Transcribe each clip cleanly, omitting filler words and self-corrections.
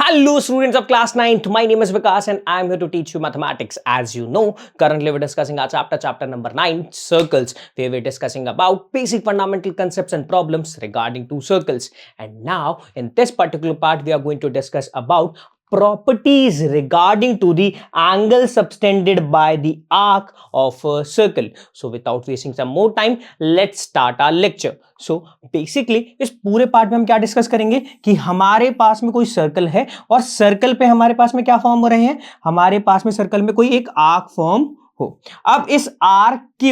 Hello students of class 9th, my name is Vikas and I am here to teach you mathematics. As you know, currently we're discussing our chapter number 9, circles, where we're discussing about basic fundamental concepts and problems regarding two circles. And now in this particular part, we are going to discuss about properties regarding to the angle subtended by the arc of a circle. So without wasting some more time, let's start our lecture. So basically इस पूरे part में हम क्या discuss करेंगे कि हमारे पास में कोई सर्कल है और सर्कल पे हमारे पास में क्या फॉर्म हो रहे हैं, हमारे पास में सर्कल में कोई एक आर्क फॉर्म हो। अब इस आर्क की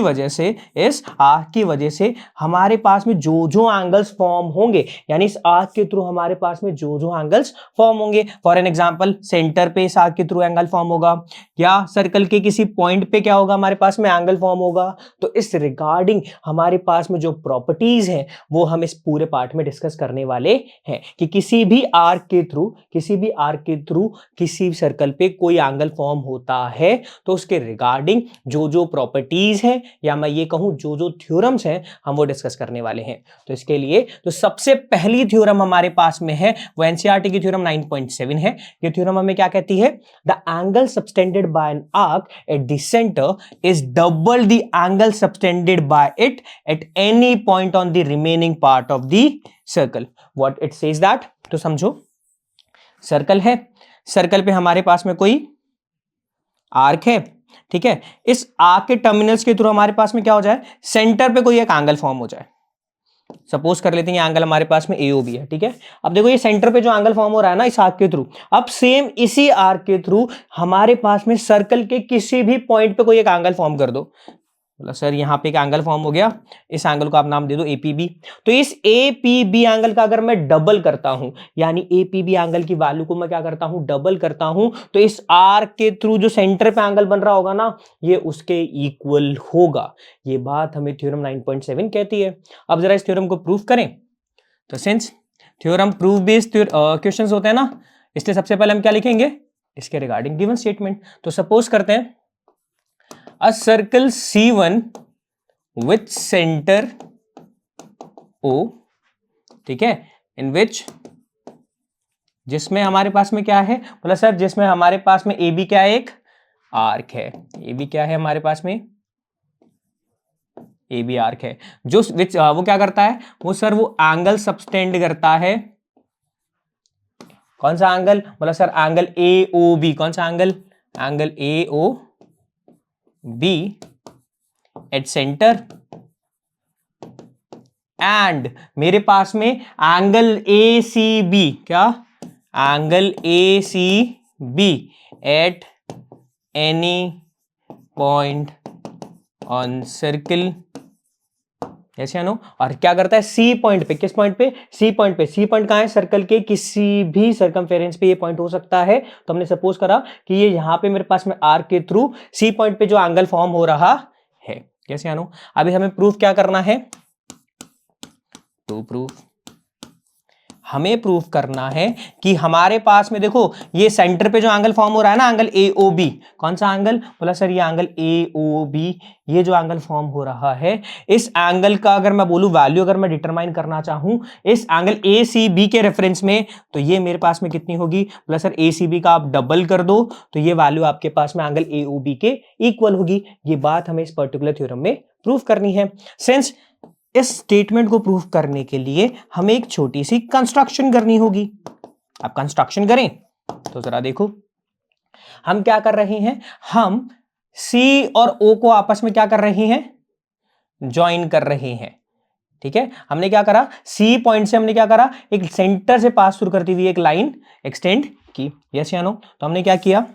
वजह से हमारे पास में जो एंगल्स फॉर्म होंगे, यानी इस आर्क के थ्रू हमारे पास में जो एंगल्स फॉर्म होंगे, फॉर एन एग्जांपल सेंटर पे इस आर्क के थ्रू एंगल फॉर्म होगा या सर्कल के किसी पॉइंट पे क्या होगा, हमारे पास में एंगल फॉर्म होगा। तो इस रिगार्डिंग हमारे पास में जो प्रॉपर्टीज हैं वो हम इस पूरे पार्ट में डिस्कस करने वाले हैं कि किसी भी आर्क के थ्रू किसी सर्कल पे कोई एंगल फॉर्म होता है तो उसके रिगार्डिंग जो प्रॉपर्टीज हैं या मैं ये कहूं जो थ्योरम्स हैं हम वो डिस्कस करने वाले हैं। तो इसके लिए तो सबसे पहली थ्योरम हमारे पास में है वो एनसीईआरटी की थ्योरम 9.7 है। ये थ्योरम हमें क्या कहती है, the angle subtended by an arc at the centre is double the angle subtended bye it at any point on the remaining part of the circle. What it says that, तो समझो circle है, circle पे हमारे पास में कोई arc है, ठीक है। इस आर्क के टर्मिनल्स के थ्रू हमारे पास में क्या हो जाए, सेंटर पे कोई एक एंगल फॉर्म हो जाए। सपोज कर लेते हैं ये एंगल हमारे पास में AOB है, ठीक है। अब देखो ये सेंटर पे जो एंगल फॉर्म हो रहा है ना इस आर्क के थ्रू, अब सेम इसी आर्क के थ्रू हमारे पास में सर्कल के किसी भी पॉइंट पे कोई एक एंगल फॉर्म कर दो। बोला सर यहाँ पे एक एंगल फॉर्म हो गया, इस एंगल को आप नाम दे दो APB। तो इस APB एंगल का अगर मैं डबल करता हूं, यानी APB एंगल की वैल्यू को मैं क्या करता हूं, डबल करता हूं, तो इस आर्क के थ्रू जो सेंटर पे एंगल बन रहा होगा ना ये उसके इक्वल होगा। ये बात हमें थ्योरम 9.7 कहती है। अब जरा इस थ्योरम को प्रूव करें। तो since theorem proof based questions होते हैं ना, इसलिए सबसे पहले हम क्या लिखेंगे, इसके रिगार्डिंग गिवन स्टेटमेंट। तो सपोज करते हैं a circle C1 with center O, ठीक है, in which जिसमें हमारे पास में क्या है, बोला सर जिसमें हमारे पास में AB क्या है, एक आर्क है। AB क्या है हमारे पास में, AB आर्क है जो वो क्या करता है, वो सर वो एंगल सबटेंड करता है। कौन सा एंगल, बोला सर एंगल AOB। कौन सा angle, angle AOB at centre, and मेरे पास में एंगल ACB, क्या angle ACB at any point on circle, ऐसे नो। और क्या करता है, सी पॉइंट पे, किस पॉइंट पे, सी पॉइंट पे। सी पॉइंट कहां है, सर्कल के किसी भी सर्कमफेरेंस पे ये पॉइंट हो सकता है। तो हमने सपोज करा कि ये यहां पे मेरे पास में आर्क के थ्रू सी पॉइंट पे जो एंगल फॉर्म हो रहा है, कैसे आनो। अभी हमें प्रूफ क्या करना है, टू प्रूफ, हमें प्रूफ करना है कि हमारे पास में देखो ये सेंटर पे जो एंगल फॉर्म हो रहा है ना, एंगल AOB। कौन सा एंगल, बोला सर ये एंगल AOB, ये जो एंगल फॉर्म हो रहा है, इस एंगल का अगर मैं बोलूं वैल्यू अगर मैं डिटरमाइन करना चाहूं इस एंगल ACB के रेफरेंस में, तो ये मेरे पास में कितनी होगी, बोला सर ACB का आप डबल कर दो तो ये वैल्यू आपके पास में एंगल AOB के इक्वल होगी। ये बात हमें इस पर्टिकुलर थ्योरम में प्रूफ करनी है। सिंस इस स्टेटमेंट को प्रूफ करने के लिए हमें एक छोटी सी कंस्ट्रक्शन करनी होगी। अब कंस्ट्रक्शन करें तो जरा देखो हम क्या कर रहे हैं, हम C और O को आपस में क्या कर रहे हैं, ज्वाइन कर रहे हैं, ठीक है। हमने क्या करा, C पॉइंट से हमने क्या करा, एक सेंटर से पास थ्रू करती हुई एक लाइन एक्सटेंड की, यस या नो। तो हमने क्या किया,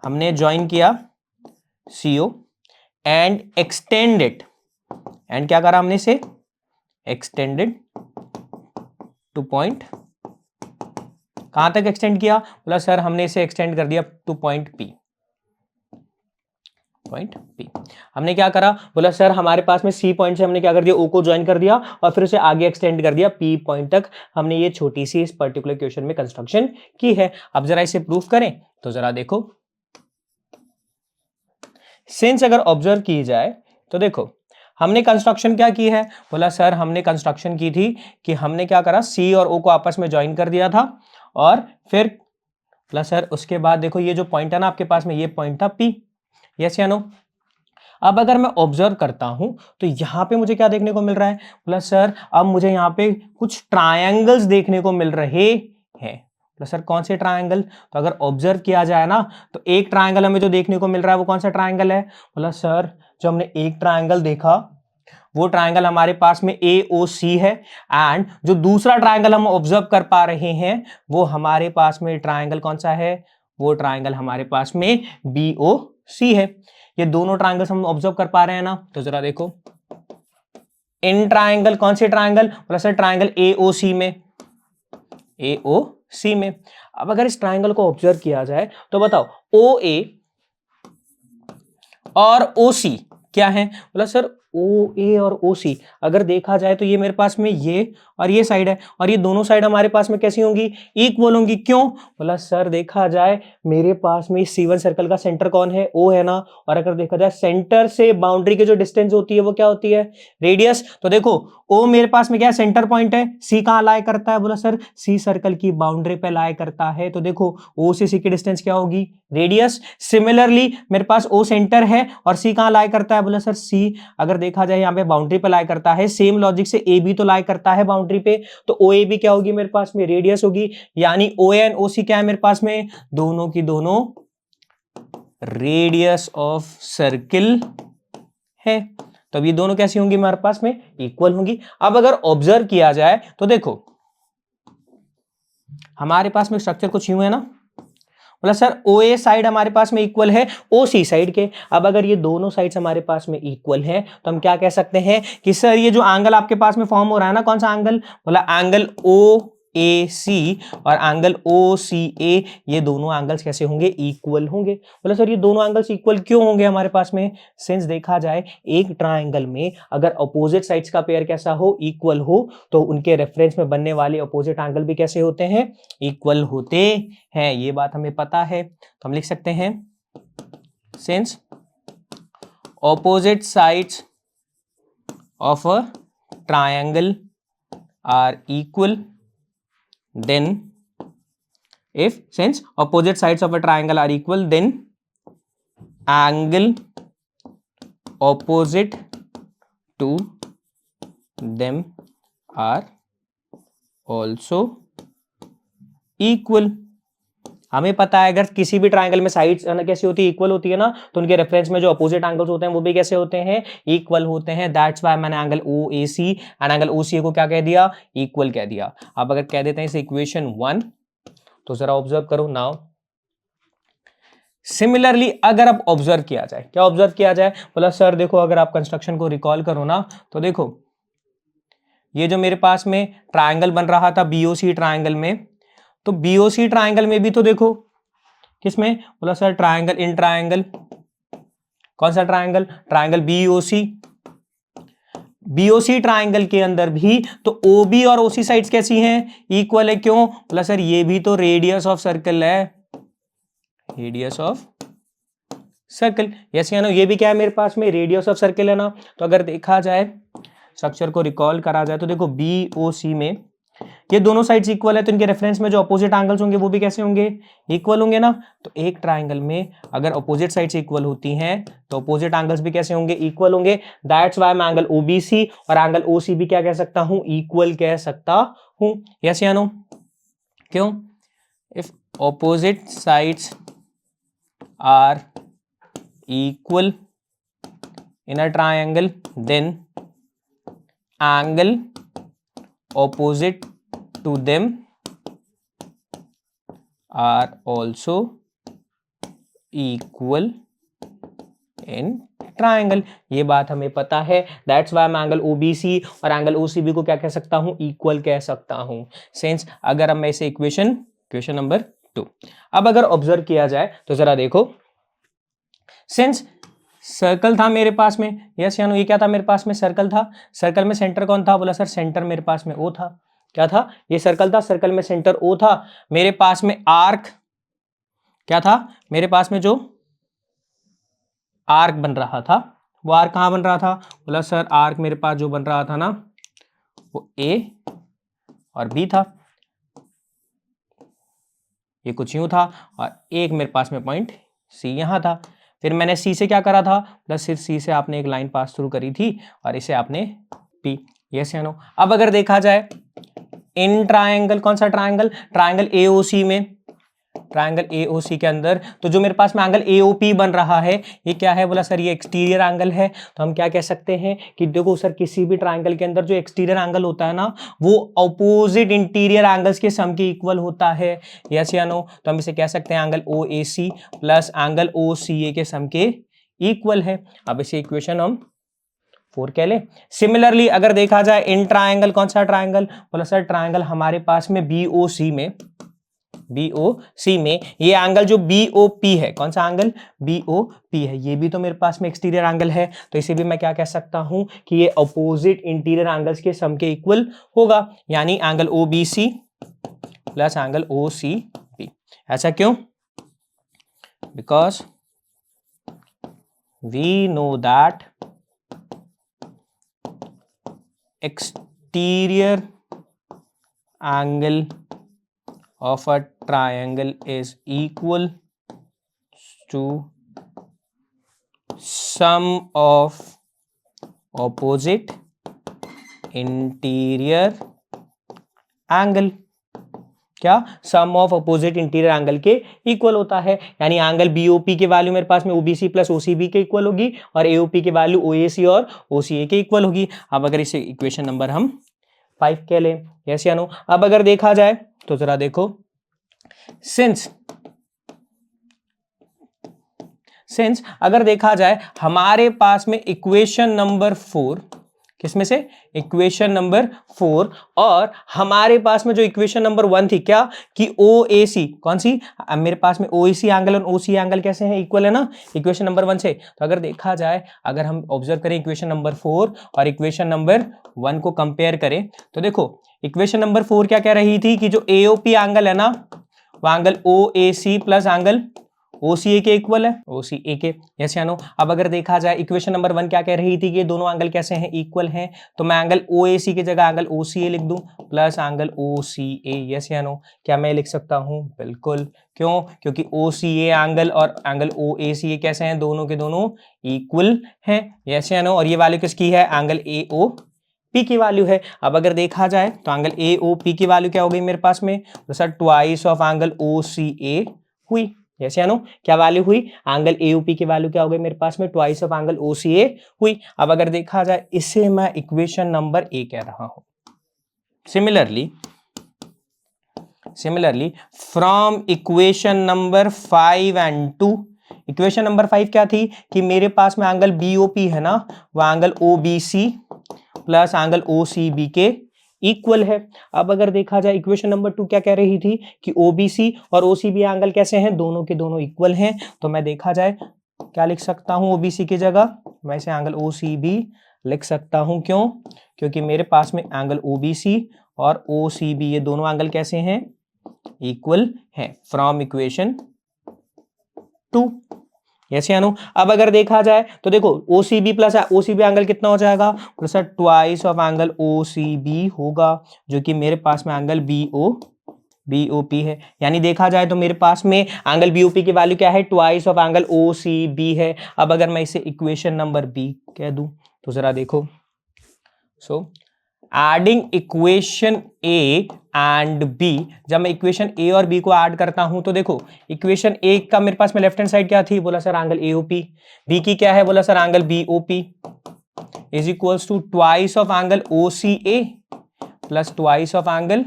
हमने ज्वाइन किया CO and extend it, and क्या करा हमने से, एक्सटेंडेड टू पॉइंट, कहां तक एक्सटेंड किया, बोला सर हमने इसे एक्सटेंड कर दिया two point P। Point P हमने क्या करा, बोला सर हमारे पास में C पॉइंट से हमने क्या कर दिया, O को ज्वाइन कर दिया और फिर उसे आगे एक्सटेंड कर दिया P पॉइंट तक। हमने ये छोटी सी इस पर्टिकुलर क्वेश्चन में कंस्ट्रक्शन की है। अब जरा इसे प्रूफ करें तो जरा देखो, सिंस अगर ऑब्जर्व की जाए तो देखो हमने कंस्ट्रक्शन क्या की है, बोला सर हमने कंस्ट्रक्शन की थी कि हमने क्या करा, सी और ओ को आपस में ज्वाइन कर दिया था और फिर प्लस सर उसके बाद देखो ये जो पॉइंट है ना आपके पास में, ये पॉइंट था P, यस या नो। अब अगर मैं ऑब्जर्व करता हूं तो यहां पे मुझे क्या देखने को मिल रहा है, प्लस सर अब मुझे यहां पे कुछ ट्रायंगल्स देखने को मिल रहे हैं। प्लस सर कौन से ट्रायंगल, तो अगर ऑब्जर्व किया जाए ना तो एक ट्रायंगल हमें जो देखने को मिल रहा है वो कौन सा ट्रायंगल है, प्लस सर जो हमने एक ट्रायंगल देखा वो ट्रायंगल हमारे पास में AOC है, एंड जो दूसरा ट्रायंगल हम ऑब्जर्व कर पा रहे हैं वो हमारे पास में ट्रायंगल कौन सा है, वो ट्रायंगल हमारे पास में BOC है। ये दोनों ट्रायंगल्स हम ऑब्जर्व कर पा रहे हैं ना, तो जरा देखो इन ट्रायंगल, कौन से ट्रायंगल, प्लस ट्रायंगल AOC में, AOC में। अब अगर इस ट्रायंगल को ऑब्जर्व किया जाए तो बताओ OA और OC क्या है, बोला सर OA और OC अगर देखा जाए तो ये मेरे पास में ये और ये साइड है, और ये दोनों साइड हमारे पास में कैसी होंगी, इक्वल होंगी। क्यों, बोला सर देखा जाए मेरे पास में C1 सर्कल का सेंटर कौन है, O है ना, और अगर देखा जाए सेंटर से बाउंड्री की जो डिस्टेंस होती है वो क्या होती है, रेडियस। तो देखो O मेरे पास में क्या सेंटर पॉइंट है, C कहां लाई करता है, बोला सर C सर्कल की बाउंड्री पे लाई करता है, तो देखो O से C की डिस्टेंस क्या होगी, रेडियस। सिमिलरली मेरे पास O सेंटर है और C कहां लाई करता है, बोला सर C अगर देखा जाए यहाँ पे बाउंड्री पे लाई करता है, सेम लॉजिक से AB तो लाई करता है बाउंड्री पे, तो OAB क्या होगी मेरे पास में, रेडियस होगी। यानी OA एंड OC क्या है मेरे पास में, दोनों की दोनों रेडियस ऑफ सर्किल है। तो अब ये दोनों कैसी होंगी हमारे पास में, इक्वल होंगी। अब अगर ऑब्जर्व किया जाए तो देखो हमारे पास में स्ट्रक्चर कुछ यूं है ना, बोला सर OA साइड हमारे पास में इक्वल है OC साइड के। अब अगर ये दोनों साइड्स हमारे पास में इक्वल है तो हम क्या कह सकते हैं कि सर ये जो एंगल आपके पास में फॉर्म हो रहा है ना, कौन सा एंगल, बोला एंगल OAC और एंगल OCA, ये दोनों एंगल्स कैसे होंगे, इक्वल होंगे। बोला सर ये दोनों एंगल्स इक्वल क्यों होंगे हमारे पास में, सिंस देखा जाए एक ट्राइंगल में अगर अपोजिट साइड्स का पेयर कैसा हो, इक्वल हो, तो उनके रेफरेंस में बनने वाले अपोजिट एंगल भी कैसे होते हैं, इक्वल होते हैं। ये बात हमें पता है, तो हम लिख सकते हैं since opposite sides of a triangle are equal, then if since opposite sides of a triangle are equal, then angle opposite to them are also equal। हमें पता है अगर किसी भी ट्रायंगल में साइड्स कैसी होती है, इक्वल होती है ना, तो उनके रेफरेंस में जो अपोजिट एंगल्स होते हैं वो भी कैसे होते हैं, इक्वल होते हैं। दैट्स व्हाई मैंने angle OAC and angle OCA को क्या कह दिया, इक्वल कह दिया। अब अगर कह देते हैं इस इक्वेशन 1, तो जरा ऑब्जर्व करो नाउ। सिमिलरली अगर अब ऑब्जर्व किया जाए, क्या ऑब्जर्व किया जाए, बोला सर देखो अगर आप कंस्ट्रक्शन को रिकॉल करो ना, तो देखो ये जो मेरे पास में ट्रायंगल बन रहा था BOC ट्रायंगल में, तो BOC ट्रायंगल में भी तो देखो किसमें, बोला सर ट्रायंगल इन ट्रायंगल, कौन सा triangle, triangle BOC। BOC triangle के अंदर भी तो OB और OC साइड्स कैसी हैं, इक्वल है। क्यों, बोला सर ये भी तो रेडियस ऑफ सर्कल है, रेडियस ऑफ सर्कल, यस या नो, ये भी क्या है मेरे पास में, रेडियस ऑफ सर्कल है ना। तो अगर देखा जाए स्ट्रक्चर को रिकॉल करा जाए तो देखो BOC में ये दोनों साइड्स इक्वल है, तो इनके रेफरेंस में जो अपोजिट एंगल्स होंगे वो भी कैसे होंगे, इक्वल होंगे ना। तो एक ट्रायंगल में अगर अपोजिट साइड्स इक्वल होती हैं तो अपोजिट एंगल्स भी कैसे होंगे, इक्वल होंगे। दैट्स व्हाई मैं एंगल OBC और एंगल OCB क्या कह सकता हूं, इक्वल कह सकता हूं, यस या नो। क्यों, if opposite sides are equal in a triangle, then angle opposite to them are also equal in triangle। ये बात हमें पता है। दैट्स वाई मैं एंगल OBC और एंगल OCB को क्या कह सकता हूं, इक्वल कह सकता हूं। सिंस अगर हम ऐसे इक्वेशन नंबर 2 अब अगर ऑब्जर्व किया जाए तो जरा देखो, सिंस सर्कल था मेरे पास में, यस या नो, ये क्या था मेरे पास में, सर्कल था। सर्कल में सेंटर कौन था, बोला सर सेंटर मेरे पास में O था। क्या था, ये सर्कल था, सर्कल में सेंटर O था। मेरे पास में आर्क क्या था, मेरे पास में जो आर्क बन रहा था वो आर्क कहां बन रहा था, बोला सर आर्क मेरे पास जो बन रहा था ना वो A और B था। ये कुछ यूं था और एक मेरे पास में पॉइंट सी यहाँ था। फिर मैंने सी से क्या करा था, प्लस फिर सी से आपने एक लाइन पास थ्रू करी थी और इसे आपने पी, यस या नो। अब अगर देखा जाए इन ट्रायंगल, कौन सा ट्रायंगल, ट्रायंगल एओसी में, ट्रायंगल एओसी के अंदर तो जो मेरे पास में एंगल एओपी बन रहा है ये क्या है, बोला सर ये एक्सटीरियर एंगल है। तो हम क्या कह सकते हैं कि देखो सर किसी भी ट्रायंगल के अंदर जो एक्सटीरियर एंगल होता है ना वो ऑपोजिट इंटीरियर एंगल्स के सम के इक्वल होता है, यस या नो। तो हम इसे कह सकते हैं एंगल ओएसी प्लस एंगल ओसीए के सम के इक्वल है। अब इसे इक्वेशन हम 4 कह ले। सिमिलरली अगर देखा जाए इन ट्रायंगल, कौन सा ट्रायंगल, बोला सर ट्रायंगल हमारे पास में बीओसी में, बीओसी में ये एंगल जो बीओपी है, कौन सा एंगल, बीओपी है, ये भी तो मेरे पास में एक्सटीरियर एंगल है। तो इसे भी मैं क्या कह सकता हूं कि ये अपोजिट इंटीरियर एंगल्स के सम के इक्वल होगा, यानी angle OBC plus angle OCB. ऐसा क्यों, because we know that exterior angle of a triangle is equal to sum of opposite interior angle, क्या, सम ऑफ अपोजिट इंटीरियर एंगल के इक्वल होता है, यानी एंगल बीओपी के वैल्यू मेरे पास में ओबीसी प्लस ओसीबी के इक्वल होगी और एओपी के वैल्यू ओएसी और ओसीए के इक्वल होगी। अब अगर इसे इक्वेशन नंबर हम 5 कह लें, यस या नो। अब अगर देखा जाए तो जरा देखो, सिंस अगर देखा जाए हमारे पास में इक्वेशन नंबर 4, किसमें से, इक्वेशन नंबर 4, और हमारे पास में जो इक्वेशन नंबर 1 थी क्या, कि OAC, कौन सी, मेरे पास में OAC एंगल और OC एंगल कैसे हैं, इक्वल है ना इक्वेशन नंबर 1 से। तो अगर देखा जाए, अगर हम ऑब्जर्व करें इक्वेशन नंबर 4 और इक्वेशन नंबर 1 को कंपेयर करें तो देखो इक्वेशन नंबर 4 क्या कह रही थी कि जो AOP एंगल है ना वो angle OAC plus angle OCA के इक्वल है, OCA के, यस या नो। अब अगर देखा जाए इक्वेशन नंबर 1 क्या कह रही थी कि ये दोनों एंगल कैसे हैं, इक्वल हैं। तो मैं एंगल OAC की जगह एंगल OCA लिख दूं प्लस एंगल OCA, यस या नो। क्या मैं लिख सकता हूं, बिल्कुल, क्यों, क्योंकि OCA एंगल और एंगल OACA कैसे हैं, दोनों के दोनों इक्वल हैं, यस या नो। और ये वैल्यू किसकी है, एंगल AOP की वैल्यू है। अब अगर देखा जाए तो एंगल AOP की वैल्यू क्या हो गई मेरे पास में, तो sir twice of angle OCA हुई, यस या नो। क्या वैल्यू हुई, एंगल एओपी की वैल्यू क्या हो गई मेरे पास में, ट्वाइस ऑफ एंगल ओसीए हुई। अब अगर देखा जाए इसे मैं इक्वेशन नंबर ए कह रहा हूं। Similarly from equation number 5 and 2, equation number 5 क्या थी कि मेरे पास में एंगल बीओपी है ना वो angle OBC plus angle OCB के इक्वल है। अब अगर देखा जाए इक्वेशन नंबर 2 क्या कह रही थी कि ओबीसी और ओसीबी एंगल कैसे हैं, दोनों के दोनों इक्वल हैं। तो मैं देखा जाए क्या लिख सकता हूं, ओबीसी की जगह मैं इसे एंगल ओसीबी लिख सकता हूं, क्यों, क्योंकि मेरे पास में एंगल ओबीसी और ओसीबी ये दोनों एंगल कैसे हैं, इक्वल हैं, फ्रॉम इक्वेशन 2, यस या नो। अब अगर देखा जाए तो देखो OCB प्लस OCB एंगल कितना हो जाएगा, plus twice of angle OCB होगा, जो कि मेरे पास में एंगल BOP है। यानी देखा जाए तो मेरे पास में एंगल BOP की वैल्यू क्या है, ट्वाइस ऑफ एंगल OCB है। अब अगर मैं इसे इक्वेशन नंबर B कह दूं तो जरा देखो, so adding equation A and B, जब मैं इक्वेशन A और B को ऐड करता हूं तो देखो इक्वेशन A का मेरे पास में लेफ्ट हैंड साइड क्या थी, बोला सर एंगल AOP, B की क्या है, बोला sir angle BOP is equals to twice of angle OCA plus twice of angle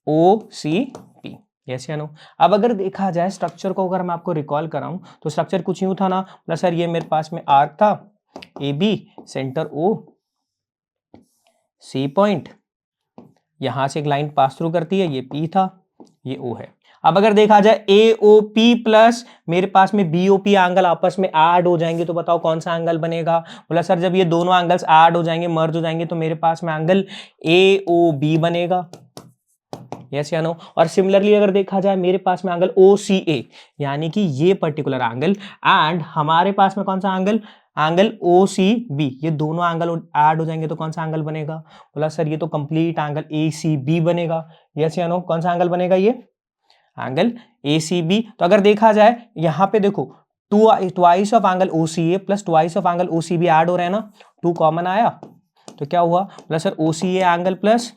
OCB, yes या नो। अब अगर देखा जाए स्ट्रक्चर को अगर मैं आपको रिकॉल कराऊं तो स्ट्रक्चर कुछ यूं था ना, बोला सर ये मेरे पास में आर्क था AB, centre O, C point, यहां से एक लाइन पास थ्रू करती है, ये P था, ये O है। अब अगर देखा जाए AOP प्लस मेरे पास में BOP एंगल आपस में ऐड हो जाएंगे तो बताओ कौन सा एंगल बनेगा, बोला सर जब ये दोनों एंगल्स ऐड हो जाएंगे, मर्ज हो जाएंगे तो मेरे पास में एंगल AOB बनेगा, यस या नो। और सिमिलरली अगर देखा जाए मेरे पास में एंगल OCA, यानी कि ये पर्टिकुलर एंगल, एंड हमारे पास में कौन सा एंगल, एंगल OCB, ये दोनों एंगल ऐड हो जाएंगे तो कौन सा एंगल बनेगा, बोला सर ये तो कंप्लीट एंगल ACB बनेगा, यस या नो। कौन सा एंगल बनेगा ये, एंगल ACB। तो अगर देखा जाए यहाँ पे देखो twice of angle OCA plus twice of angle OCB add हो रहे हैं ना, 2 कॉमन आया तो क्या हुआ plus sir OCA angle plus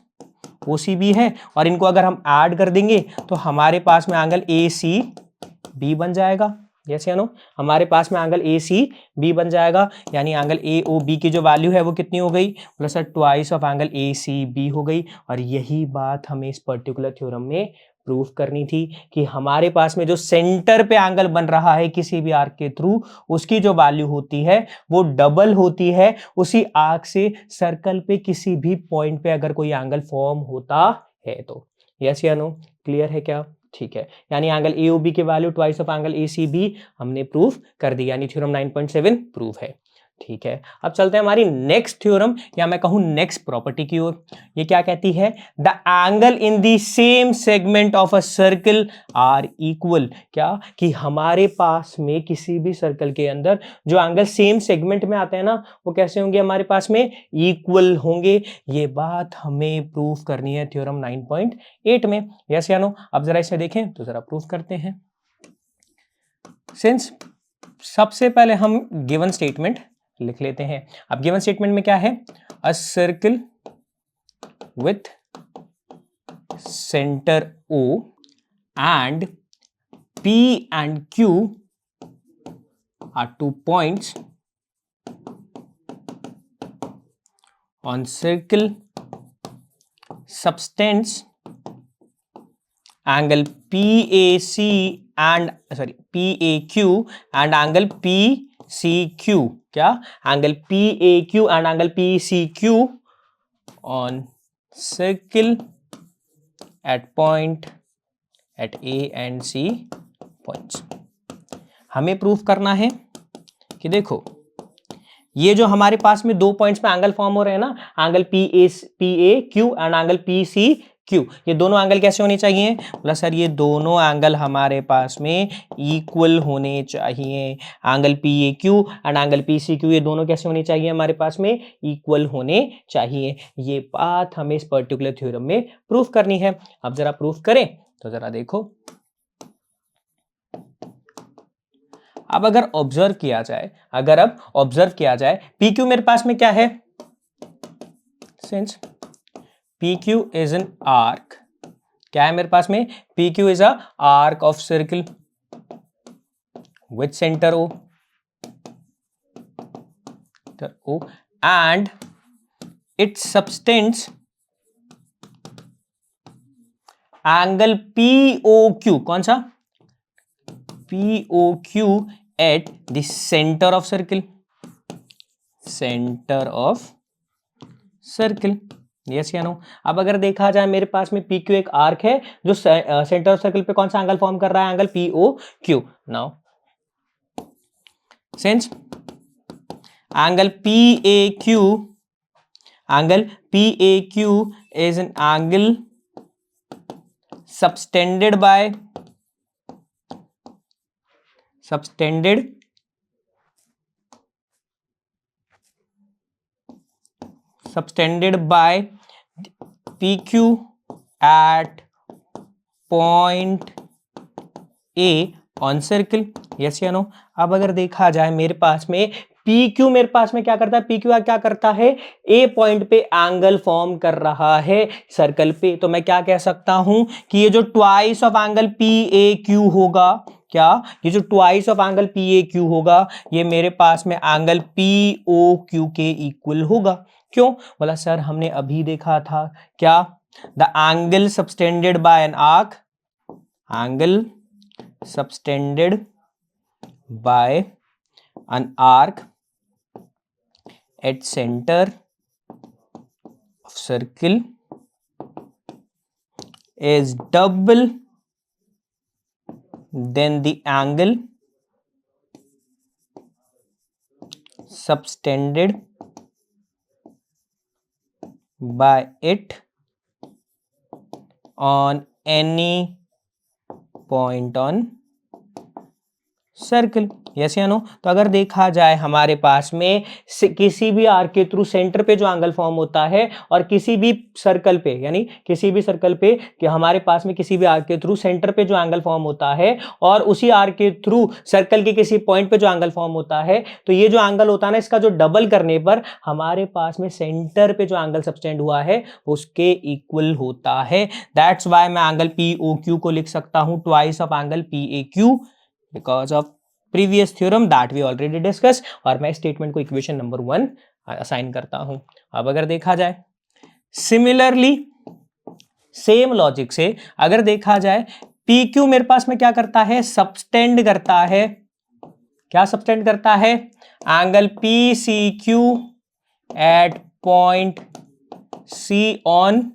OCB है, और इनको अगर हम ऐड कर देंगे तो हमारे पास में एंगल ACB बन जाएगा। यस या नो, हमारे पास में एंगल ACB बन जाएगा, यानी एंगल AOB की जो वैल्यू है वो कितनी हो गई plus twice of angle ACB हो गई। और यही बात हमें इस पर्टिकुलर थ्योरम में प्रूफ करनी थी कि हमारे पास में जो सेंटर पे एंगल बन रहा है किसी भी आर्क के थ्रू, उसकी जो वैल्यू होती है वो डबल होती है उसी आर्क से सर्कल पे किसी भी पॉइंट पे अगर कोई एंगल फॉर्म होता है तो। यस या नो, क्लियर है क्या? ठीक है, यानी एंगल AOB की value twice of angle ACB हमने प्रूफ कर दी, यानी थ्योरम 9.7 प्रूफ है। ठीक है, अब चलते हैं हमारी नेक्स्ट थ्योरम या मैं कहूं नेक्स्ट प्रॉपर्टी की ओर। ये क्या कहती है? The angle in the same segment of a circle are equal. क्या कि हमारे पास में किसी भी सर्कल के अंदर जो एंगल सेम सेगमेंट में आते हैं ना, वो कैसे होंगे हमारे पास में? इक्वल होंगे। ये बात हमें प्रूफ करनी है थ्योरम 9.8 में। यस या नो? अब जरा इसे देखें तो जरा प्रूफ करते हैं। सिंस सबसे पहले हम गिवन स्टेटमेंट लिख लेते हैं। अब गिवन स्टेटमेंट में क्या है? A circle with centre O and P and Q are 2 points on circle subtends angle PAC and PAQ and angle PCQ। क्या? angle PAQ and angle PCQ on circle at point at A and C points। हमें proof करना है कि देखो ये जो हमारे पास में 2 पॉइंट्स पे एंगल फॉर्म हो रहे हैं ना, angle PAQ and angle PCQ, ये दोनों एंगल कैसे होने चाहिए? प्लस सर ये दोनों एंगल हमारे पास में इक्वल होने चाहिए। Angle PAQ and angle PCQ ये दोनों कैसे होने चाहिए? हमारे पास में इक्वल होने चाहिए। ये बात हमें इस पर्टिकुलर थ्योरम में प्रूफ करनी है। अब जरा प्रूफ करें तो जरा देखो। अब अगर ऑब्जर्व किया जाए, PQ मेरे पास में क्या है? Since PQ is an arc, क्या है मेरे पास में? PQ is a arc of circle with centre O and it subtends angle POQ। कौन सा? POQ at the center of circle, yes या नो? अब अगर देखा जाए मेरे पास में PQ एक आर्क है जो सेंटर ऑफ सर्कल पे कौन सा एंगल फॉर्म कर रहा है? Angle POQ। Now since angle PAQ is an angle subtended by PQ at point A on circle। Yes या नो? अब अगर देखा जाए मेरे पास में PQ मेरे पास में क्या करता है? PQ क्या करता है? A पॉइंट पे एंगल फॉर्म कर रहा है सर्कल पे। तो मैं क्या कह सकता हूं कि ये जो ट्वाइस ऑफ एंगल PAQ होगा, क्या ये जो ट्वाइस ऑफ एंगल PAQ होगा ये मेरे पास में एंगल POQ के इक्वल होगा। क्यों? बोला सर हमने अभी देखा था क्या? The angle subtended by an arc, angle subtended by an arc at center of circle is double than the angle subtended by it on any point on circle, yes या no. तो अगर देखा जाए हमारे पास में किसी भी आर्क के थ्रू सेंटर पे जो एंगल फॉर्म होता है और किसी भी सर्कल पे, यानी किसी भी सर्कल पे कि हमारे पास में किसी भी आर्क के थ्रू सेंटर पे जो एंगल फॉर्म होता है और उसी आर्क के थ्रू सर्कल के किसी पॉइंट पे जो एंगल फॉर्म होता है, तो ये जो एंगल होता है ना, इसका जो डबल करने पर हमारे पास में सेंटर पे जो एंगल सबटेंड हुआ है उसके इक्वल होता है। दैट्स वाई मैं एंगल पी ओ क्यू को लिख सकता हूं twice of angle P A Q because of previous theorem that we already discuss. और मैं स्टेटमेंट को इक्वेशन नंबर 1 असाइन करता हूं। अब अगर देखा जाए सिमिलरली सेम लॉजिक से अगर देखा जाए पी क्यू मेरे पास में क्या करता है, सबटेंड करता है, क्या सबटेंड करता है, angle P C Q at point C on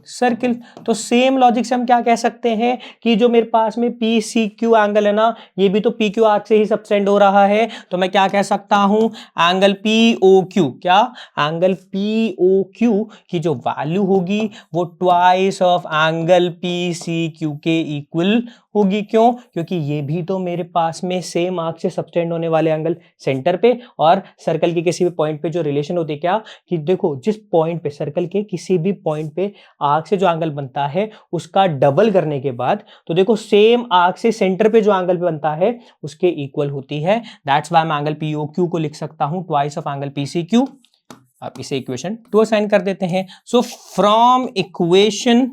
circle. तो सेम लॉजिक से हम क्या कह सकते हैं कि जो मेरे पास में पी सी क्यू एंगल है ना, ये भी तो पी क्यू आर्क से ही सबटेंड हो रहा है। तो मैं क्या कह सकता हूं, एंगल पी ओ क्यू, क्या एंगल पी ओ क्यू की जो वैल्यू होगी वो twice of angle P C Q के इक्वल होगी। क्यों? क्योंकि ये भी तो मेरे पास में सेम आर्क से सबटेंड होने वाले एंगल सेंटर पे और सर्कल के किसी भी पॉइंट पे जो रिलेशन होती है, क्या कि देखो जिस पॉइंट पे सर्कल के किसी भी पॉइंट पे आर्क से जो एंगल बनता है उसका डबल करने के बाद तो देखो सेम आर्क से सेंटर पे जो एंगल बनता है उसके इक्वल होती है। दैट्स व्हाई मैं एंगल पी ओ क्यू को लिख सकता हूं twice of angle P C Q. आप इसे इक्वेशन 2 असाइन कर देते हैं। So from equation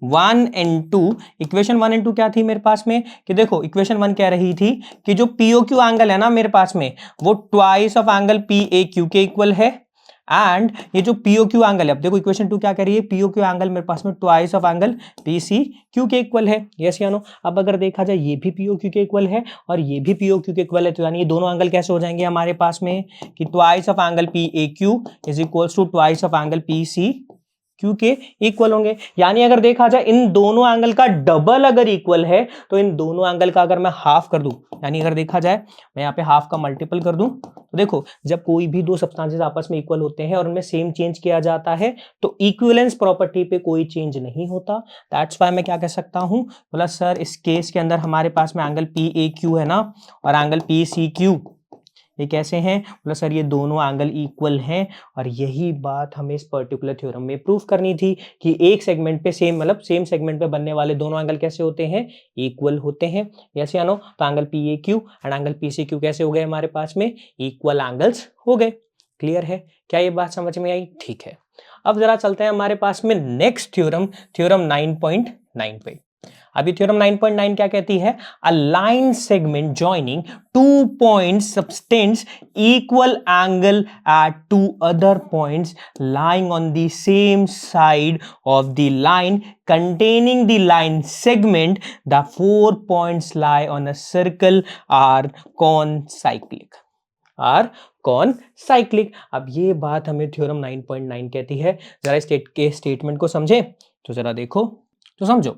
1 and 2, equation 1 and 2 क्या थी मेरे पास में कि देखो इक्वेशन 1 कह रही थी कि जो पीओ क्यू एंगल है ना मेरे पास में वो twice of angle P A Q के इक्वल है। एंड ये जो पीओ क्यू एंगल है, अब देखो इक्वेशन 2 क्या कह रही है, पीओ क्यू एंगल मेरे पास में twice of angle P C Q के इक्वल है। यस या नो? अब अगर देखा जाए ये भी पीओ क्यू के इक्वल है और ये भी पीओ क्यू के इक्वल है, तो यानी ये दोनों एंगल कैसे हो जाएंगे हमारे पास में कि twice of angle P A Q is equals to twice of angle P C Q के इक्वल होंगे। यानी अगर देखा जाए इन दोनों एंगल का डबल अगर इक्वल है तो इन दोनों एंगल का अगर मैं हाफ कर दूं, यानी अगर देखा जाए मैं यहाँ पे हाफ का मल्टीपल कर दूं, तो देखो जब कोई भी दो सब्सटेंसेस आपस में इक्वल होते हैं और उनमें सेम चेंज किया जाता है तो इक्विवेलेंस प्रॉपर्टी पे कोई चेंज नहीं होता। दैट्स व्हाई मैं क्या कह सकता हूं, बोला सर इस केस के अंदर हमारे पास में एंगल पी ए क्यू है ना और एंगल पी सी क्यू ये कैसे हैं, बोला सर ये दोनों एंगल इक्वल हैं। और यही बात हमें इस पर्टिकुलर थ्योरम में प्रूफ करनी थी कि एक सेगमेंट पे सेम मतलब सेम सेगमेंट पे बनने वाले दोनों एंगल कैसे होते हैं, इक्वल होते हैं। यस या नो? तो angle P A Q and angle P C Q कैसे हो गए हमारे पास में, इक्वल एंगल्स हो गए। क्लियर है? क्या ये बात समझ में आई? ठीक है। अब जरा चलते हैं हमारे पास में नेक्स्ट थ्योरम, थ्योरम 9.9 पे। अभी थ्योरम 9.9 क्या कहती है, a line segment joining two points subtends equal angle at two other points lying on the same side of the line containing the line segment, the 4 points lie on a circle are concyclic, are concyclic. अब ये बात हमें theorem 9.9 कहती है। जरा statement को समझे तो जरा देखो तो समझो।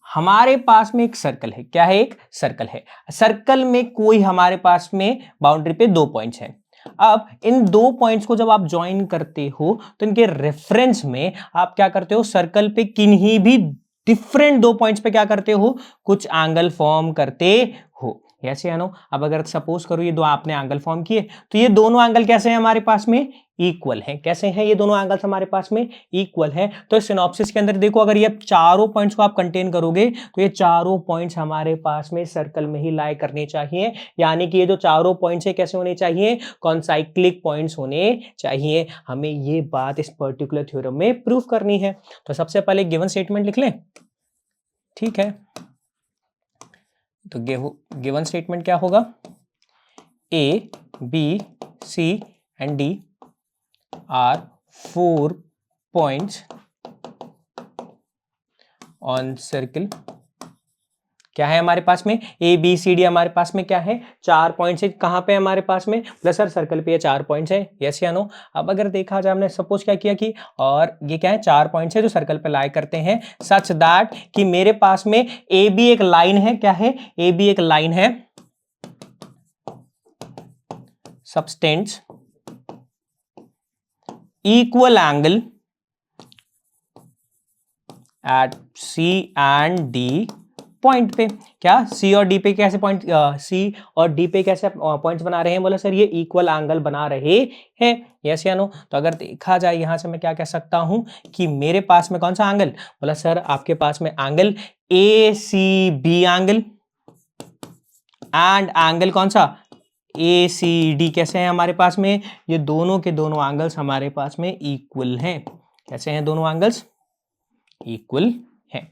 हमारे पास में एक सर्कल है, क्या है, एक सर्कल है। सर्कल में कोई हमारे पास में बाउंड्री पे दो पॉइंट्स हैं। अब इन दो पॉइंट्स को जब आप ज्वाइन करते हो तो इनके रेफरेंस में आप क्या करते हो, सर्कल पे किन्हीं भी डिफरेंट दो पॉइंट्स पे क्या करते हो, कुछ एंगल फॉर्म करते हो। ऐसे या नो? अब अगर सपोज करो ये दो आपने एंगल फॉर्म किए तो ये दोनों एंगल कैसे हैं हमारे पास में, इक्वल हैं। कैसे हैं ये दोनों एंगल्स हमारे पास में, इक्वल हैं। तो सिनॉप्सिस के अंदर देखो अगर ये चारों पॉइंट्स को आप कंटेन करोगे तो ये चारों पॉइंट्स हमारे पास में सर्कल में ही लाई करने चाहिए। यानी कि ये जो चारों पॉइंट्स है कैसे होने चाहिए, कॉन्साइक्लिक पॉइंट्स होने चाहिए। हमें ये बात इस पर्टिकुलर थ्योरम में प्रूफ करनी है। तो सबसे पहले गिवन स्टेटमेंट लिख लें। ठीक है, तो गिवन स्टेटमेंट क्या होगा, A B C and D are 4 points on circle। क्या है हमारे पास में, ए बी सी डी हमारे पास में क्या है, 4 पॉइंट्स है। कहां पे हमारे पास में, प्लस सर सर्कल पे ये 4 पॉइंट्स है। यस या नो? अब अगर देखा जाए हमने सपोज क्या किया कि और ये क्या है, 4 पॉइंट्स है जो सर्कल पे लाई करते हैं सच दैट कि मेरे पास में ए बी एक लाइन है। क्या है, ए बी एक लाइन है subtends equal angle at C and D point पे। क्या सी और डी पे कैसे पॉइंट, सी और डी पे कैसे पॉइंट्स बना रहे हैं? बोला सर ये इक्वल एंगल बना रहे हैं, यस या नो। तो अगर देखा जाए यहां से मैं क्या कह सकता हूं कि मेरे पास में कौन सा एंगल, बोला सर आपके पास में angle A C B angle and angle कौन सा, ए सी डी कैसे हैं हमारे पास में, ये दोनों के दोनों एंगल्स हमारे पास में इक्वल हैं। कैसे हैं दोनों एंगल्स? इक्वल हैं।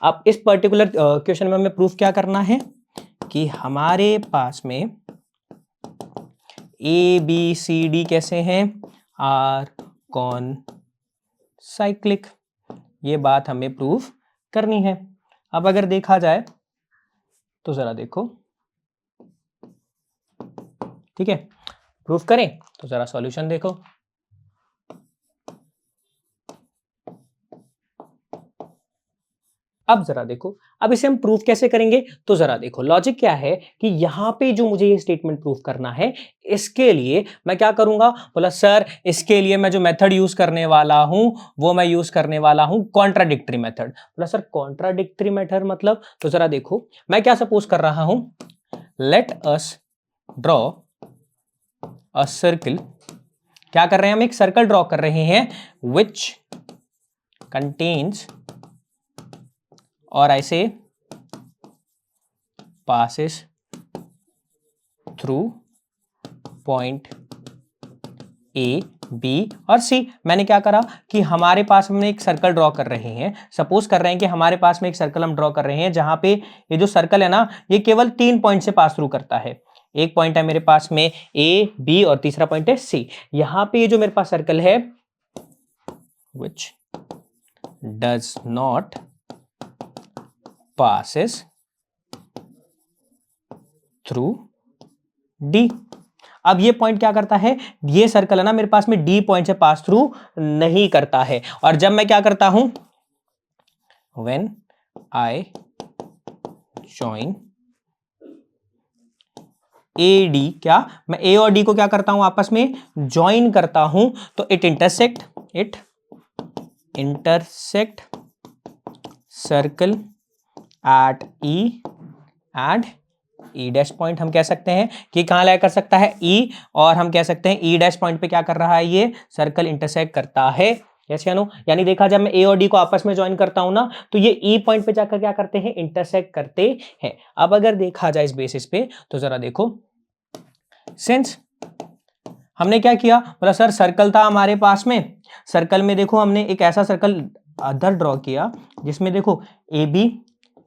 अब इस पर्टिकुलर क्वेश्चन में हमें प्रूफ क्या करना है कि हमारे पास में ए बी सी डी कैसे हैं, आर कौन साइक्लिक, ये बात हमें प्रूफ करनी है। अब अगर देखा जाए तो जरा देखो, ठीक है, प्रूफ करें तो जरा सॉल्यूशन देखो। अब जरा देखो, अब इसे हम प्रूफ कैसे करेंगे? तो जरा देखो लॉजिक क्या है कि यहां पे जो मुझे ये स्टेटमेंट प्रूफ करना है, इसके लिए मैं क्या करूंगा, बोला सर इसके लिए मैं जो मेथड यूज करने वाला हूं वो मैं यूज करने वाला हूं कॉन्ट्राडिक्टरी मेथड। बोला सर कॉन्ट्राडिक्टरी मेथड मतलब, तो जरा देखो मैं क्या सपोज कर रहा हूं, let us draw a circle. क्या कर रहे हैं हम? एक सर्कल ड्रॉ कर रहे हैं विच कंटेन्स और ऐसे passes through point A, B और C। मैंने क्या करा कि हमारे पास हमने एक सर्कल ड्रॉ कर रहे हैं, सपोज कर रहे हैं कि हमारे पास में एक सर्कल हम ड्रॉ कर रहे हैं जहां पे ये जो सर्कल है ना ये केवल 3 पॉइंट से पास थ्रू करता है। एक पॉइंट है मेरे पास में A, B और तीसरा पॉइंट है C। यहां पे ये जो मेरे पास सर्कल है which does not passes through D। अब ये पॉइंट क्या करता है, ये सर्कल है ना मेरे पास में D पॉइंट से पास थ्रू नहीं करता है। और जब मैं क्या करता हूं, when I join AD, क्या मैं A और D को क्या करता हूं आपस में ज्वाइन करता हूं, तो it intersect circle eight E and E dash point. हम कह सकते हैं कि कहां लाया कर सकता है, ई, और हम कह सकते हैं ई डैश पॉइंट पे क्या कर रहा है, ये सर्कल इंटरसेक्ट करता है, यस या नो। यानी देखा जब मैं ए और डी को आपस में ज्वाइन करता हूं ना तो ये ई पॉइंट पे जाकर क्या करते हैं, इंटरसेक्ट करते हैं। अब अगर देखा जाए इस बेसिस पे तो जरा देखो, सिंस हमने क्या किया, बोला सर सर्कल था हमारे पास में, सर्कल में देखो हमने एक ऐसा सर्कल अदर ड्रॉ किया जिसमें देखो A B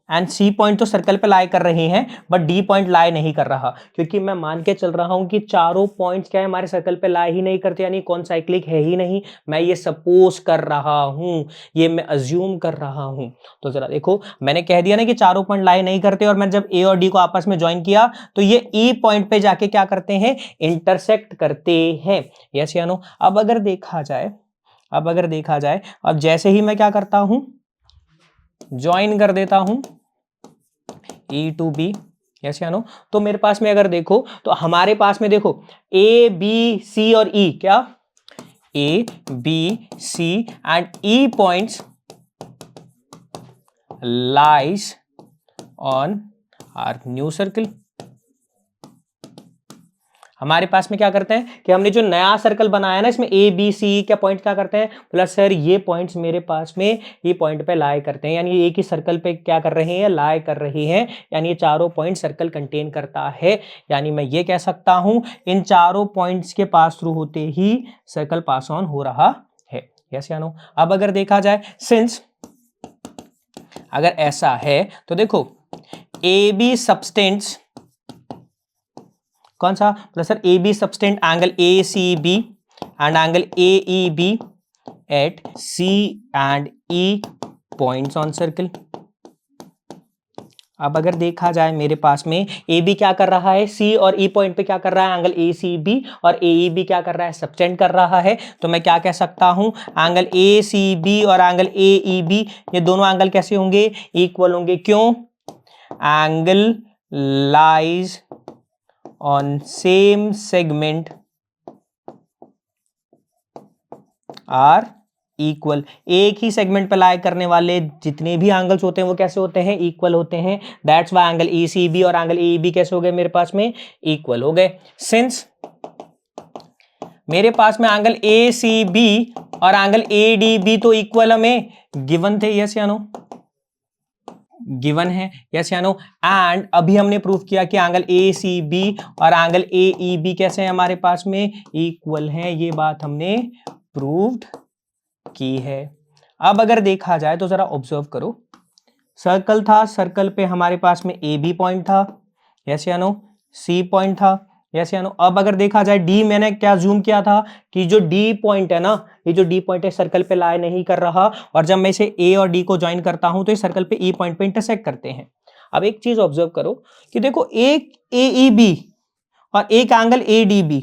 and C point तो सर्कल पे लाई कर रहे हैं बट डी पॉइंट लाई नहीं कर रहा, क्योंकि मैं मान के चल रहा हूं कि चारों पॉइंट्स क्या है हमारे सर्कल पे लाई ही नहीं करते, यानी कौन साइक्लिक है ही नहीं। मैं ये सपोज कर रहा हूं, ये मैं अज्यूम कर रहा हूं। तो जरा देखो मैंने कह दिया ना कि चारों पॉइंट लाई नहीं करते, और मैं जब ए और डी को आपस में ज्वाइन किया तो ये ई पॉइंट पे जाके क्या करते हैं, इंटरसेक्ट करते हैं, यस या नो। अब अगर देखा जाए, अब जैसे ही मैं क्या करता हूं, ज्वाइन कर देता हूं E टू बी, यस या नो, तो मेरे पास में अगर देखो तो हमारे पास में देखो ए बी सी और ई, क्या A B C and E points lies on are new circle. हमारे पास में क्या करते हैं कि हमने जो नया सर्कल बनाया ना इसमें ए बी सी क्या पॉइंट क्या करते हैं, प्लस सर ये पॉइंट्स मेरे पास में ये पॉइंट पे लाई करते हैं, यानी एक ही सर्कल पे क्या कर रहे हैं, लाई कर रहे हैं, यानी ये चारों पॉइंट सर्कल कंटेन करता है। यानी मैं ये कह सकता हूं इन चारों पॉइंट्स के पास थ्रू होते ही सर्कल पास ऑन हो रहा है, यस या नो। अब अगर देखा जाए, सिंस अगर ऐसा है तो देखो ए बी सबस्टेंस कौन सा, plus sir A B subtend angle A C B and angle A E B at C and E points on circle. अब अगर देखा जाए मेरे पास में ए बी क्या कर रहा है, सी और ई पॉइंट पे क्या कर रहा है, एंगल ए सी बी, और ए ई बी क्या कर रहा है, सबटेंड कर रहा है। तो मैं क्या कह सकता हूं, एंगल ए सी बी और एंगल ए ई बी ये दोनों एंगल कैसे होंगे, इक्वल होंगे। क्यों, angle lies on same segment are equal. एक ही सेगमेंट पे लाई करने वाले जितने भी एंगल्स होते हैं वो कैसे होते हैं, इक्वल होते हैं। दैट्स व्हाई एंगल ACB और एंगल AEB कैसे हो गए मेरे पास में, इक्वल हो गए। सिंस मेरे पास में एंगल ACB और एंगल ADB तो इक्वल हमें गिवन थे, यस या नो, गिवन है, यस या नो। एंड अभी हमने प्रूव किया कि एंगल ACB और एंगल AEB कैसे हैं हमारे पास में, इक्वल हैं। ये बात हमने प्रूव्ड की है। अब अगर देखा जाए तो जरा ऑब्जर्व करो, सर्कल था, सर्कल पे हमारे पास में AB पॉइंट था, यस या नो, C पॉइंट था, यस या नो। अब अगर देखा जाए D, मैंने क्या जूम किया था कि जो D पॉइंट है ना, ये जो D पॉइंट है सर्कल पे लाई नहीं कर रहा, और जब मैं इसे A और D को ज्वाइन करता हूं तो ये सर्कल पे E पॉइंट पे इंटरसेक्ट करते हैं। अब एक चीज ऑब्जर्व करो कि देखो एक AEB और एक एंगल ADB,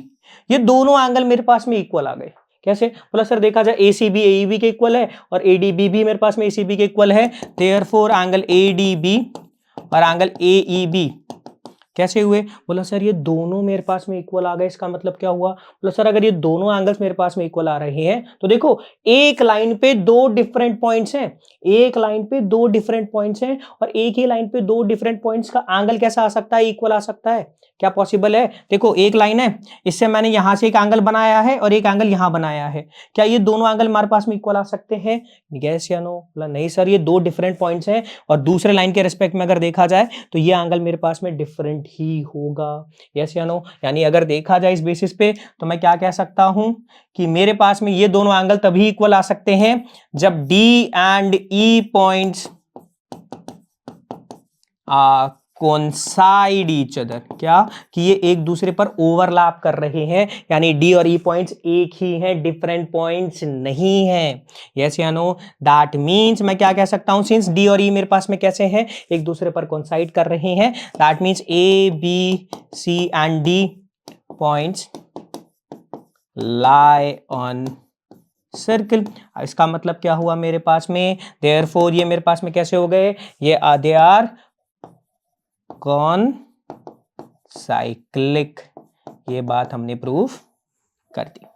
ये दोनों एंगल मेरे पास में इक्वल आ गए। कैसे बोला सर, देखा जाए ACB AEB के इक्वल है और ADB भी मेरे पास में ACB के इक्वल है, देयरफॉर एंगल ADB और एंगल AEB कैसे हुए, बोला सर ये दोनों मेरे पास में इक्वल आ गए। इसका मतलब क्या हुआ, बोला सर अगर ये दोनों एंगल्स मेरे पास में इक्वल आ रहे हैं तो देखो एक लाइन पे दो डिफरेंट पॉइंट्स हैं, एक लाइन पे दो डिफरेंट पॉइंट्स हैं, और एक ही लाइन पे दो डिफरेंट पॉइंट्स का एंगल कैसा आ सकता है, इक्वल आ सकता है। क्या पॉसिबल है, देखो एक लाइन है, इससे मैंने यहां से एक एंगल बनाया है और एक एंगल यहां बनाया है, क्या ये दोनों एंगल हमारे पास में इक्वल आ सकते हैं, यस या नो। बोला नहीं सर, ये दो डिफरेंट पॉइंट्स हैं और दूसरे लाइन के रिस्पेक्ट में अगर देखा जाए तो ये एंगल मेरे पास में डिफरेंट ही होगा, यस या नो। यानी अगर देखा जाए इस बेसिस पे तो मैं क्या कह सकता हूं कि मेरे पास में ये दोनों एंगल तभी इक्वल आ सकते हैं जब D and E points coincide each other, क्या कि ये एक दूसरे पर ओवरलैप कर रहे हैं, यानी D और E पॉइंट्स एक ही हैं, डिफरेंट पॉइंट्स नहीं हैं, यस या नो। दैट मींस मैं क्या कह सकता हूं, सिंस D और E मेरे पास में कैसे हैं, एक दूसरे पर कोइंसाइड कर रहे हैं, that means A B C and D points lie on circle. इसका मतलब क्या हुआ मेरे पास में, देयरफॉर ये मेरे पास में कैसे हो गए, ये दे आर कौन साइक्लिक, ये बात हमने प्रूफ कर दी।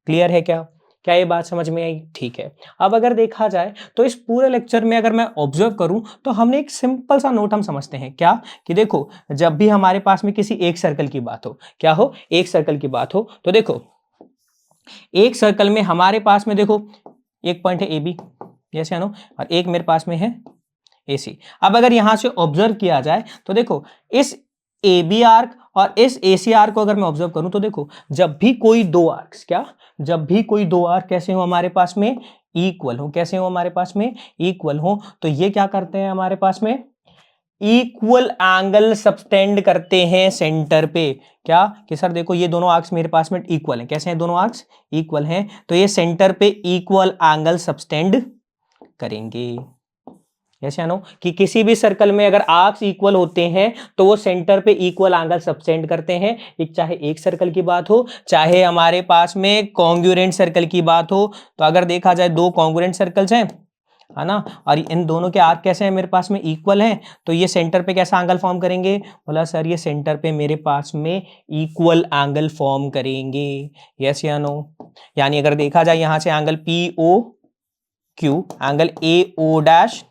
क्लियर है क्या, क्या ये बात समझ में आई, ठीक है। अब अगर देखा जाए तो इस पूरे लेक्चर में अगर मैं ऑब्जर्व करूं तो हमने एक सिंपल सा नोट हम समझते हैं, क्या कि देखो जब भी हमारे पास में किसी एक सर्कल की बात हो, क्या हो, एक सर्कल की बात हो, तो देखो एक सर्कल में हमारे पास में देखो एक पॉइंट है AB, यस या नो, और एक मेरे पास में है AC। अब अगर यहां से ऑब्जर्व किया जाए तो देखो इस AB आर्क और इस AC आर्क को अगर मैं ऑब्जर्व करूं तो देखो जब भी कोई दो आर्क्स, क्या जब भी कोई दो आर्क कैसे हो हमारे पास में, इक्वल हो, कैसे हो हमारे पास में, इक्वल हो, तो ये क्या करते हैं हमारे पास में, इक्वल एंगल सबटेंड करते हैं सेंटर पे। क्या कि सर देखो ये दोनों आर्क्स मेरे पास में इक्वल हैं, कैसे हैं दोनों आर्क्स, इक्वल हैं, तो ये सेंटर पे इक्वल एंगल सबटेंड करेंगे, यस या नो। कि किसी भी सर्कल में अगर आर्क्स इक्वल होते हैं तो वो सेंटर पे इक्वल एंगल सबटेंड करते हैं, एक चाहे एक सर्कल की बात हो चाहे हमारे पास में कॉन्ग्रुएंट सर्कल की बात हो। तो अगर देखा जाए दो कॉन्ग्रुएंट सर्कल्स हैं, है ना, और इन दोनों के आर्क कैसे हैं मेरे पास में, इक्वल हैं, तो ये सेंटर पे कैसा एंगल फॉर्म करेंगे, बोला सर ये सेंटर पे मेरे पास में इक्वल एंगल फॉर्म करेंगे, यस या नो। यानी अगर देखा जाए यहां से angle POQ angle AO dash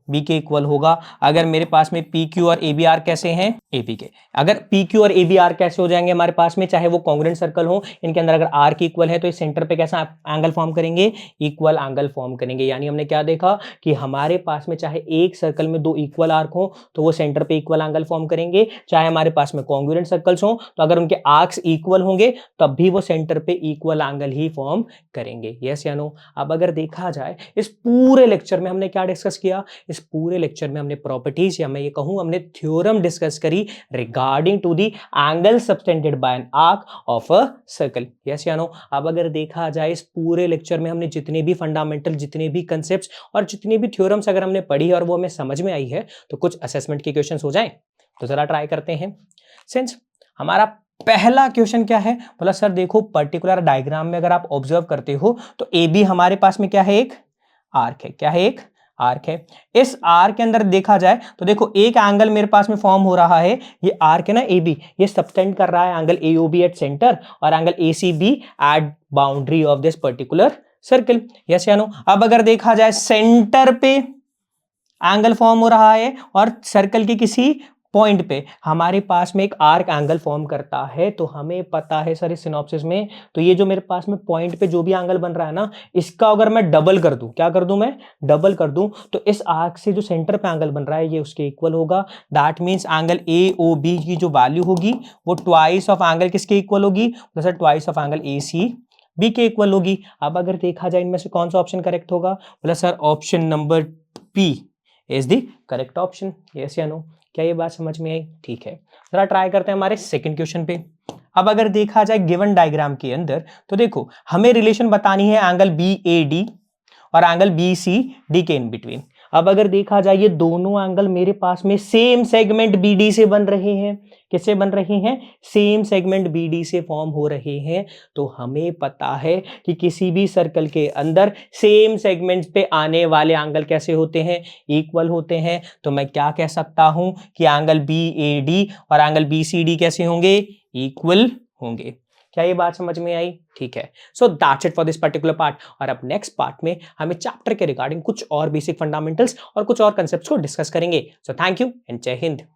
B के इक्वल होगा। अगर मेरे पास में PQ और ABR कैसे हैं, AB के, अगर PQ और ABR कैसे हो जाएंगे हमारे पास में, चाहे वो कॉन्ग्रुएंट सर्कल हो, इनके अंदर अगर आर्क इक्वल है तो इस सेंटर पे कैसा एंगल फॉर्म करेंगे, इक्वल एंगल फॉर्म करेंगे। यानी हमने क्या देखा कि हमारे पास में चाहे एक सर्कल में दो इक्वल आर्क हो तो वो सेंटर पे इक्वल एंगल फॉर्म करेंगे, चाहे हमारे पास में कॉन्ग्रुएंट सर्कल्स हो तो अगर उनके आर्क्स इक्वल होंगे तब भी वो सेंटर पे इक्वल एंगल ही फॉर्म करेंगे, यस या नो। अब अगर देखा जाए इस पूरे लेक्चर में हमने क्या डिस्कस किया, इस पूरे लेक्चर में हमने प्रॉपर्टीज या मैं ये कहूं हमने थ्योरम डिस्कस करी regarding to the angle subtended by an arc of a circle, yes या नो। अब अगर देखा जाए इस पूरे लेक्चर में हमने जितने भी फंडामेंटल, जितने भी कंसेप्ट्स और जितने भी थ्योरम्स अगर हमने पढ़ी और वो हमें समझ में आई है तो कुछ असेसमेंट के क्वेश्चंस हो जाएं, तो जरा ट्राई करते हैं। सिंस हमारा पहला क्वेश्चन क्या है, बोला सर देखो पर्टिकुलर डायग्राम में अगर आप ऑब्जर्व करते हो तो AB हमारे पास में क्या है, एक आर्क है, क्या है, एक आर्क है। इस आर्क के अंदर देखा जाए तो देखो एक एंगल मेरे पास में फॉर्म हो रहा है, ये आर्क है ना AB, ये सबटेंड कर रहा है एंगल AOB एट सेंटर और angle ACB at boundary of this particular circle, yes या नो। अब अगर देखा जाए सेंटर पे एंगल फॉर्म हो रहा है और सर्कल के किसी पॉइंट पे हमारे पास में एक आर्क एंगल फॉर्म करता है, तो हमें पता है सर इस सिनॉप्सिस में, तो ये जो मेरे पास में पॉइंट पे जो भी एंगल बन रहा है ना, इसका अगर मैं डबल कर दूं, क्या कर दूं मैं, डबल कर दूं, तो इस आर्क से जो सेंटर पे एंगल बन रहा है ये उसके इक्वल होगा। That means angle A O B की जो वैल्यू होगी वो ट्वाइस ऑफ एंगल किसके इक्वल होगी, तो sir twice of angle A C B के इक्वल होगी। अब अगर देखा जाए इनमें से कौन सा ऑप्शन करेक्ट होगा, बोला sir option number P is the correct option, yes या नो। क्या ये बात समझ में आई? ठीक है, जरा ट्राई करते हैं हमारे सेकंड क्वेश्चन पे। अब अगर देखा जाए गिवन डायग्राम के अंदर, तो देखो हमें रिलेशन बतानी है एंगल बी ए डी और एंगल बी सी डी के इन बिटवीन। अब अगर देखा जाए ये दोनों एंगल मेरे पास में सेम सेगमेंट बी डी से बन रहे हैं, किससे बन रहे हैं, सेम सेगमेंट बी डी से फॉर्म हो रहे हैं, तो हमें पता है कि किसी भी सर्कल के अंदर सेम सेगमेंट्स पे आने वाले एंगल कैसे होते हैं, इक्वल होते हैं। तो मैं क्या कह सकता हूं कि एंगल बी ए डी और एंगल बी सी डी कैसे होंगे, इक्वल होंगे। क्या ये बात समझ में आई? ठीक है, so that's it for this particular part. और अब नेक्स्ट पार्ट में हमें चैप्टर के रिगार्डिंग कुछ और बेसिक फंडामेंटल्स और कुछ और कंसेप्ट्स को डिस्कस करेंगे। सो थैंक यू एंड जय हिंद।